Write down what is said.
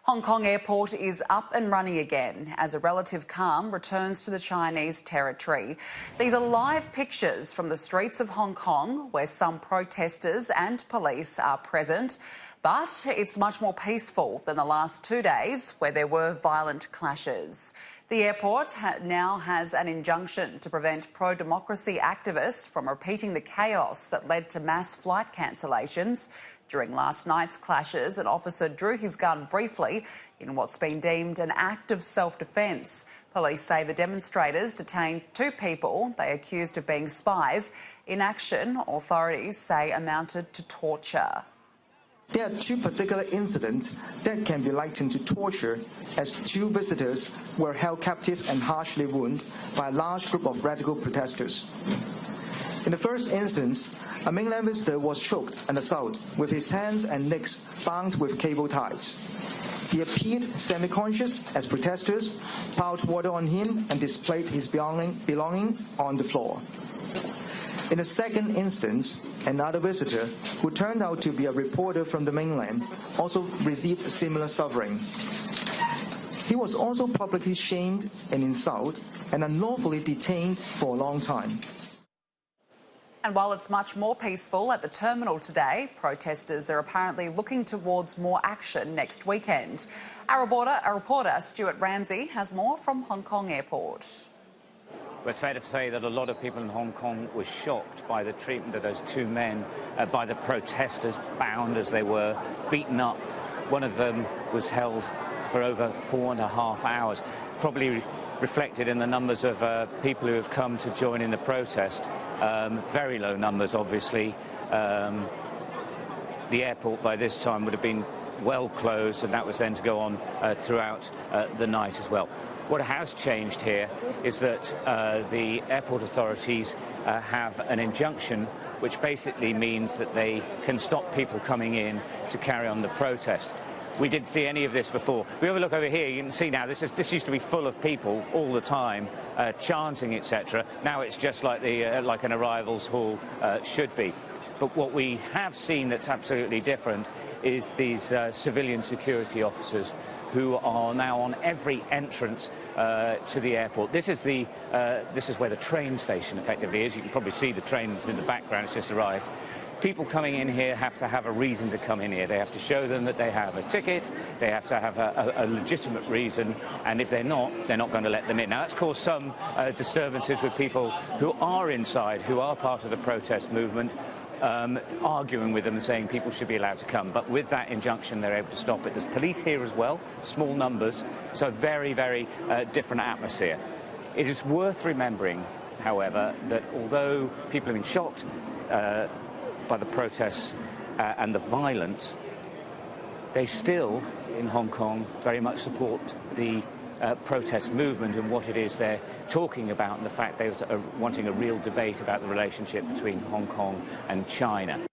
Hong Kong Airport is up and running again as a relative calm returns to the Chinese territory. These are live pictures from the streets of Hong Kong where some protesters and police are present. But it's much more peaceful than the last 2 days where there were violent clashes. The airport now has an injunction to prevent pro-democracy activists from repeating the chaos that led to mass flight cancellations. During last night's clashes, an officer drew his gun briefly in what's been deemed an act of self-defence. Police say the demonstrators detained 2 people they accused of being spies. In action, authorities say amounted to torture. There are 2 particular incidents that can be likened to torture, as 2 visitors were held captive and harshly wounded by a large group of radical protesters. In the first instance, a mainland visitor was choked and assaulted with his hands and legs bound with cable ties. He appeared semi-conscious as protesters poured water on him and displayed his belonging on the floor. In the second instance, another visitor, who turned out to be a reporter from the mainland, also received similar suffering. He was also publicly shamed and insulted and unlawfully detained for a long time. And while it's much more peaceful at the terminal today, protesters are apparently looking towards more action next weekend. Our reporter Stuart Ramsey has more from Hong Kong Airport. Well, it's fair to say that a lot of people in Hong Kong were shocked by the treatment of those 2 men, by the protesters, bound as they were, beaten up. One of them was held for over 4.5 hours, probably reflected in the numbers of people who have come to join in the protest. Very low numbers, obviously. The airport by this time would have been well closed, and that was then to go on throughout the night as well. What has changed here is that the airport authorities have an injunction which basically means that they can stop people coming in to carry on the protest. We didn't see any of this before. We have a look over here. You can see now this used to be full of people all the time, chanting, etc. Now it's just like like an arrivals hall should be. But what we have seen that's absolutely different is these civilian security officers who are now on every entrance to the airport. This is where the train station effectively is. You can probably see the trains in the background. It's just arrived. People coming in here have to have a reason to come in here. They have to show them that they have a ticket, they have to have a legitimate reason, and if they're not going to let them in. Now, that's caused some disturbances with people who are inside, who are part of the protest movement, arguing with them and saying people should be allowed to come. But with that injunction, they're able to stop it. There's police here as well, small numbers, so very, very different atmosphere. It is worth remembering, however, that although people have been shocked by the protests and the violence, they still, in Hong Kong, very much support the protest movement and what it is they're talking about, and the fact they are wanting a real debate about the relationship between Hong Kong and China.